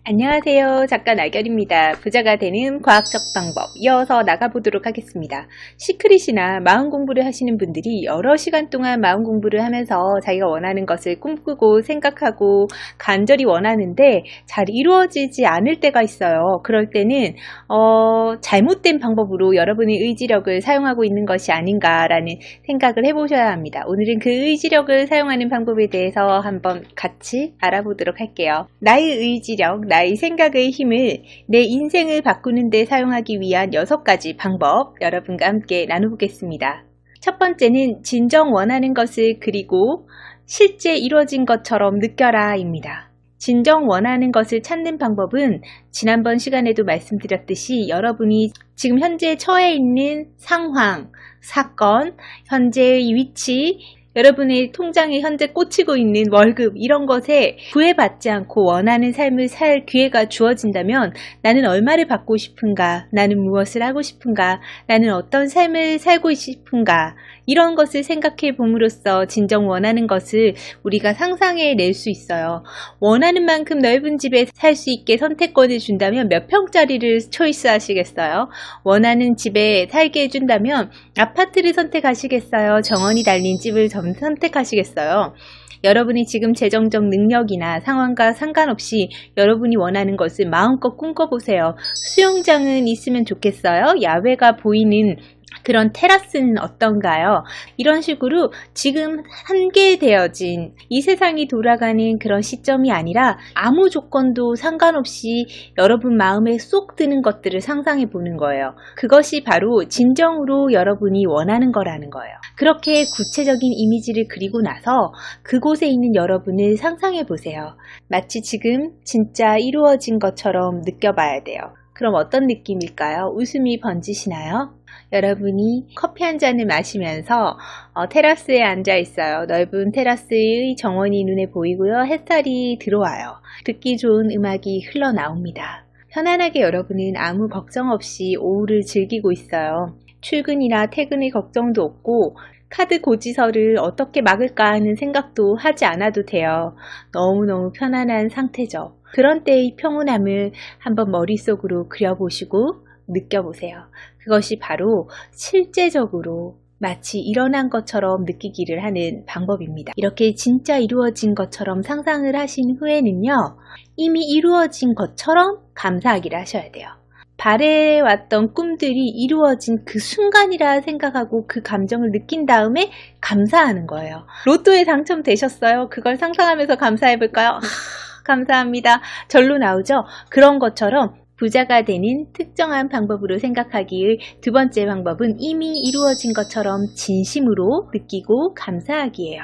안녕하세요. 작가 나결입니다. 부자가 되는 과학적 방법 이어서 나가보도록 하겠습니다. 시크릿이나 마음 공부를 하시는 분들이 여러 시간 동안 마음 공부를 하면서 자기가 원하는 것을 꿈꾸고 생각하고 간절히 원하는데 잘 이루어지지 않을 때가 있어요. 그럴 때는 잘못된 방법으로 여러분의 의지력을 사용하고 있는 것이 아닌가라는 생각을 해보셔야 합니다. 오늘은 그 의지력을 사용하는 방법에 대해서 한번 같이 알아보도록 할게요. 나의 의지력, 나의 생각의 힘을 내 인생을 바꾸는 데 사용하기 위한 6가지 방법 여러분과 함께 나눠보겠습니다. 첫 번째는 진정 원하는 것을 그리고 실제 이루어진 것처럼 느껴라 입니다. 진정 원하는 것을 찾는 방법은 지난번 시간에도 말씀드렸듯이 여러분이 지금 현재 처해 있는 상황, 사건, 현재의 위치, 여러분의 통장에 현재 꽂히고 있는 월급 이런 것에 구애받지 않고 원하는 삶을 살 기회가 주어진다면 나는 얼마를 받고 싶은가? 나는 무엇을 하고 싶은가? 나는 어떤 삶을 살고 싶은가? 이런 것을 생각해 봄으로써 진정 원하는 것을 우리가 상상해 낼 수 있어요. 원하는 만큼 넓은 집에 살 수 있게 선택권을 준다면 몇 평짜리를 초이스 하시겠어요? 원하는 집에 살게 해준다면 아파트를 선택하시겠어요? 정원이 달린 집을 선택하시겠어요? 여러분이 지금 재정적 능력이나 상황과 상관없이 여러분이 원하는 것을 마음껏 꿈꿔보세요. 수영장은 있으면 좋겠어요? 야외가 보이는 그런 테라스는 어떤가요? 이런 식으로 지금 한계되어진 이 세상이 돌아가는 그런 시점이 아니라 아무 조건도 상관없이 여러분 마음에 쏙 드는 것들을 상상해 보는 거예요. 그것이 바로 진정으로 여러분이 원하는 거라는 거예요. 그렇게 구체적인 이미지를 그리고 나서 그곳에 있는 여러분을 상상해 보세요. 마치 지금 진짜 이루어진 것처럼 느껴봐야 돼요. 그럼 어떤 느낌일까요? 웃음이 번지시나요? 여러분이 커피 한 잔을 마시면서 테라스에 앉아 있어요. 넓은 테라스의 정원이 눈에 보이고요. 햇살이 들어와요. 듣기 좋은 음악이 흘러나옵니다. 편안하게 여러분은 아무 걱정 없이 오후를 즐기고 있어요. 출근이나 퇴근의 걱정도 없고 카드 고지서를 어떻게 막을까 하는 생각도 하지 않아도 돼요. 너무너무 편안한 상태죠. 그런 때의 평온함을 한번 머릿속으로 그려보시고 느껴보세요. 그것이 바로 실제적으로 마치 일어난 것처럼 느끼기를 하는 방법입니다. 이렇게 진짜 이루어진 것처럼 상상을 하신 후에는요, 이미 이루어진 것처럼 감사하기를 하셔야 돼요. 바래왔던 꿈들이 이루어진 그 순간이라 생각하고 그 감정을 느낀 다음에 감사하는 거예요. 로또에 당첨되셨어요? 그걸 상상하면서 감사해볼까요? 감사합니다. 절로 나오죠? 그런 것처럼 부자가 되는 특정한 방법으로 생각하기의 두 번째 방법은 이미 이루어진 것처럼 진심으로 느끼고 감사하기예요.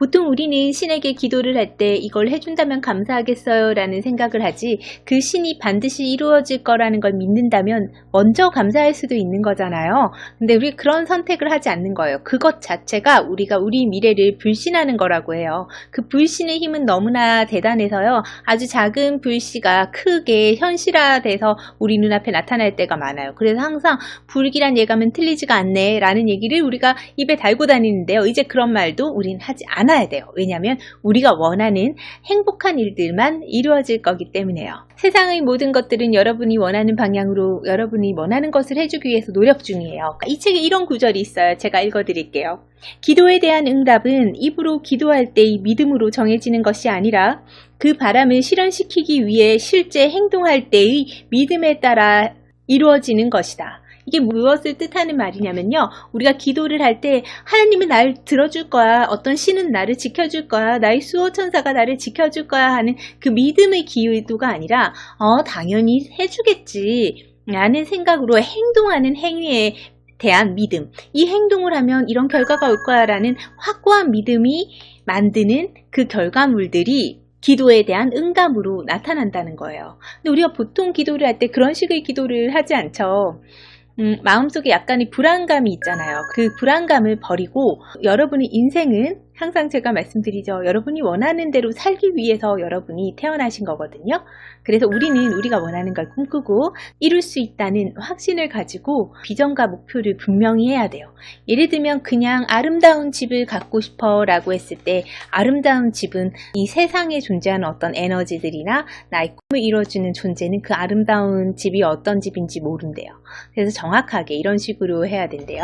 보통 우리는 신에게 기도를 할 때 이걸 해준다면 감사하겠어요 라는 생각을 하지 그 신이 반드시 이루어질 거라는 걸 믿는다면 먼저 감사할 수도 있는 거잖아요. 근데 우리 그런 선택을 하지 않는 거예요. 그것 자체가 우리가 우리 미래를 불신하는 거라고 해요. 그 불신의 힘은 너무나 대단해서요. 아주 작은 불씨가 크게 현실화돼서 우리 눈앞에 나타날 때가 많아요. 그래서 항상 불길한 예감은 틀리지가 않네 라는 얘기를 우리가 입에 달고 다니는데요. 이제 그런 말도 우린 하지 않아야 돼요. 왜냐하면 우리가 원하는 행복한 일들만 이루어질 거기 때문에요. 세상의 모든 것들은 여러분이 원하는 방향으로 여러분이 원하는 것을 해주기 위해서 노력 중이에요. 이 책에 이런 구절이 있어요. 제가 읽어드릴게요. 기도에 대한 응답은 입으로 기도할 때의 믿음으로 정해지는 것이 아니라 그 바람을 실현시키기 위해 실제 행동할 때의 믿음에 따라 이루어지는 것이다. 이게 무엇을 뜻하는 말이냐면요. 우리가 기도를 할 때 하나님은 나를 들어줄 거야. 어떤 신은 나를 지켜줄 거야. 나의 수호천사가 나를 지켜줄 거야 하는 그 믿음의 기도가 아니라 당연히 해주겠지 라는 생각으로 행동하는 행위에 대한 믿음. 이 행동을 하면 이런 결과가 올 거야 라는 확고한 믿음이 만드는 그 결과물들이 기도에 대한 응답으로 나타난다는 거예요. 근데 우리가 보통 기도를 할 때 그런 식의 기도를 하지 않죠. 마음속에 약간의 불안감이 있잖아요. 그 불안감을 버리고 여러분의 인생은 항상 제가 말씀드리죠. 여러분이 원하는 대로 살기 위해서 여러분이 태어나신 거거든요. 그래서 우리는 우리가 원하는 걸 꿈꾸고 이룰 수 있다는 확신을 가지고 비전과 목표를 분명히 해야 돼요. 예를 들면 그냥 아름다운 집을 갖고 싶어 라고 했을 때 아름다운 집은 이 세상에 존재하는 어떤 에너지들이나 나의 꿈을 이뤄주는 존재는 그 아름다운 집이 어떤 집인지 모른대요. 그래서 정확하게 이런 식으로 해야 된대요.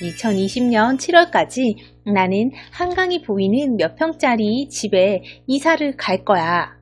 2020년 7월까지 나는 한강이 보이는 몇 평짜리 집에 이사를 갈 거야.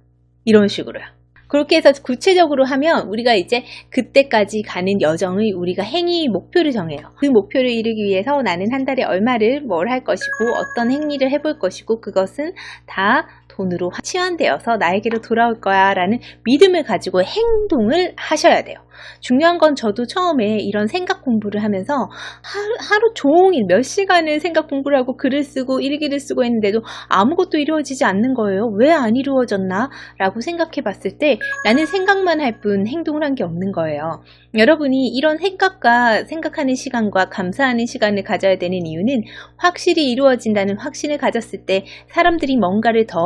이런 식으로요. 그렇게 해서 구체적으로 하면 우리가 이제 그때까지 가는 여정을 우리가 행위 목표를 정해요. 그 목표를 이루기 위해서 나는 한 달에 얼마를 뭘 할 것이고 어떤 행위를 해볼 것이고 그것은 다 돈으로 치환되어서 나에게로 돌아올 거야 라는 믿음을 가지고 행동을 하셔야 돼요. 중요한 건 저도 처음에 이런 생각 공부를 하면서 하루 종일 몇 시간을 생각 공부를 하고 글을 쓰고 일기를 쓰고 했는데도 아무것도 이루어지지 않는 거예요. 왜 안 이루어졌나? 라고 생각해 봤을 때 나는 생각만 할 뿐 행동을 한 게 없는 거예요. 여러분이 이런 생각과 생각하는 시간과 감사하는 시간을 가져야 되는 이유는 확실히 이루어진다는 확신을 가졌을 때 사람들이 뭔가를 더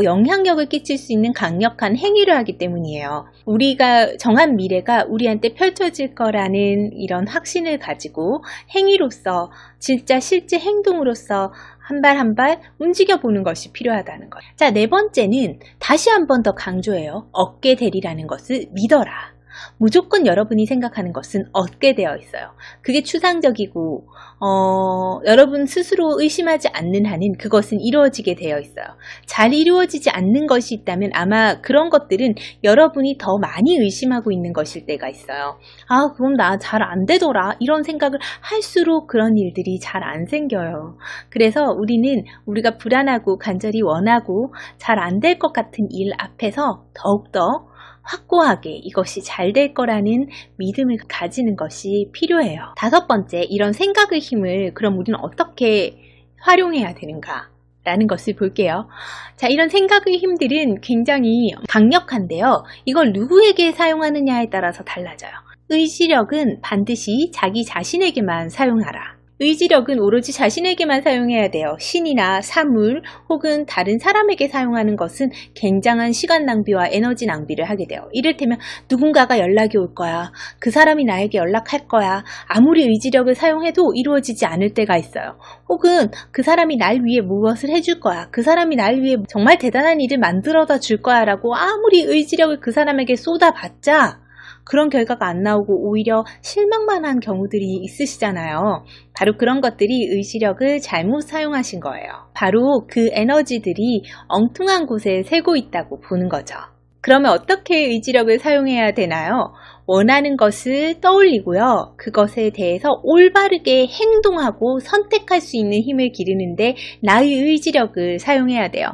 영향력을 끼칠 수 있는 강력한 행위를 하기 때문이에요. 우리가 정한 미래가 우리한테 펼쳐질 거라는 이런 확신을 가지고 행위로서 진짜 실제 행동으로서 한 발 한 발 움직여 보는 것이 필요하다는 거예요. 자, 네 번째는 다시 한 번 더 강조해요. 얻게 되리라는 것을 믿어라. 무조건 여러분이 생각하는 것은 얻게 되어 있어요. 그게 추상적이고 여러분 스스로 의심하지 않는 한은 그것은 이루어지게 되어 있어요. 잘 이루어지지 않는 것이 있다면 아마 그런 것들은 여러분이 더 많이 의심하고 있는 것일 때가 있어요. 아, 그럼 나 잘 안 되더라 이런 생각을 할수록 그런 일들이 잘 안 생겨요. 그래서 우리가 불안하고 간절히 원하고 잘 안 될 것 같은 일 앞에서 더욱더 확고하게 이것이 잘 될 거라는 믿음을 가지는 것이 필요해요. 다섯 번째, 이런 생각의 힘을 그럼 우리는 어떻게 활용해야 되는가? 라는 것을 볼게요. 자, 이런 생각의 힘들은 굉장히 강력한데요. 이걸 누구에게 사용하느냐에 따라서 달라져요. 의지력은 반드시 자기 자신에게만 사용하라. 의지력은 오로지 자신에게만 사용해야 돼요. 신이나 사물 혹은 다른 사람에게 사용하는 것은 굉장한 시간 낭비와 에너지 낭비를 하게 돼요. 이를테면 누군가가 연락이 올 거야. 그 사람이 나에게 연락할 거야. 아무리 의지력을 사용해도 이루어지지 않을 때가 있어요. 혹은 그 사람이 날 위해 무엇을 해줄 거야. 그 사람이 날 위해 정말 대단한 일을 만들어다 줄 거야 라고 아무리 의지력을 그 사람에게 쏟아봤자 그런 결과가 안 나오고 오히려 실망만 한 경우들이 있으시잖아요. 바로 그런 것들이 의지력을 잘못 사용하신 거예요. 바로 그 에너지들이 엉뚱한 곳에 새고 있다고 보는 거죠. 그러면 어떻게 의지력을 사용해야 되나요? 원하는 것을 떠올리고요. 그것에 대해서 올바르게 행동하고 선택할 수 있는 힘을 기르는데 나의 의지력을 사용해야 돼요.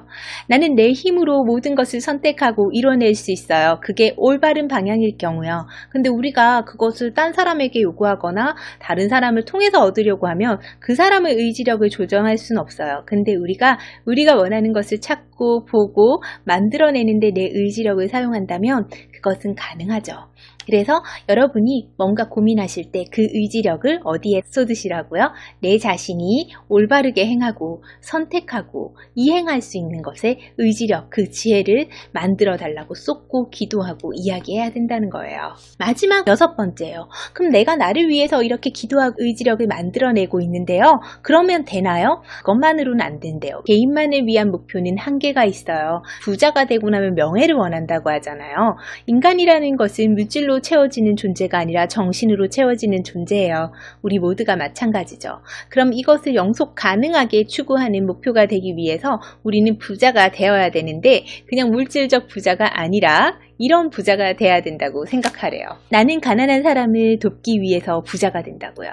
나는 내 힘으로 모든 것을 선택하고 이뤄낼 수 있어요. 그게 올바른 방향일 경우요. 근데 우리가 그것을 딴 사람에게 요구하거나 다른 사람을 통해서 얻으려고 하면 그 사람의 의지력을 조정할 수는 없어요. 근데 우리가 원하는 것을 찾고 보고 만들어내는데 내 의지력을 사용한다면 그것은 가능하죠. 그래서 여러분이 뭔가 고민하실 때 그 의지력을 어디에 쏟으시라고요? 내 자신이 올바르게 행하고 선택하고 이행할 수 있는 것에 의지력, 그 지혜를 만들어 달라고 쏟고 기도하고 이야기해야 된다는 거예요. 마지막 여섯 번째요. 그럼 내가 나를 위해서 이렇게 기도하고 의지력을 만들어내고 있는데요. 그러면 되나요? 그것만으로는 안 된대요. 개인만을 위한 목표는 한계가 있어요. 부자가 되고 나면 명예를 원한다고 하잖아요. 인간이라는 것은 물질로 채워지는 존재가 아니라 정신으로 채워지는 존재예요. 우리 모두가 마찬가지죠. 그럼 이것을 영속 가능하게 추구하는 목표가 되기 위해서 우리는 부자가 되어야 되는데 그냥 물질적 부자가 아니라 이런 부자가 돼야 된다고 생각하래요. 나는 가난한 사람을 돕기 위해서 부자가 된다고요.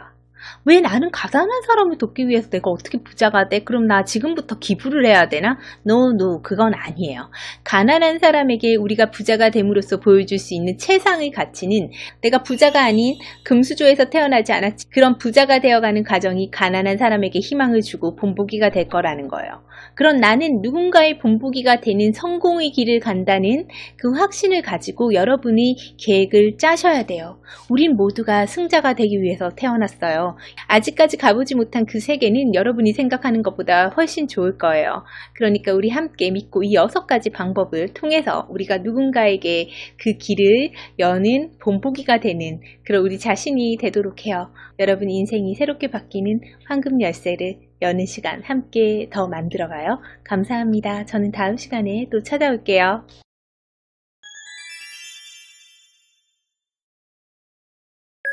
왜 나는 가난한 사람을 돕기 위해서 내가 어떻게 부자가 돼? 그럼 나 지금부터 기부를 해야 되나? No, 그건 아니에요. 가난한 사람에게 우리가 부자가 됨으로써 보여줄 수 있는 최상의 가치는 내가 부자가 아닌 금수저에서 태어나지 않았지. 그런 부자가 되어가는 과정이 가난한 사람에게 희망을 주고 본보기가 될 거라는 거예요. 그런 나는 누군가의 본보기가 되는 성공의 길을 간다는 그 확신을 가지고 여러분이 계획을 짜셔야 돼요. 우린 모두가 승자가 되기 위해서 태어났어요. 거예요. 아직까지 가보지 못한 그 세계는 여러분이 생각하는 것보다 훨씬 좋을 거예요. 그러니까 우리 함께 믿고 이 6가지 방법을 통해서 우리가 누군가에게 그 길을 여는 본보기가 되는 그런 우리 자신이 되도록 해요. 여러분 인생이 새롭게 바뀌는 황금 열쇠를 여는 시간 함께 더 만들어가요. 감사합니다. 저는 다음 시간에 또 찾아올게요.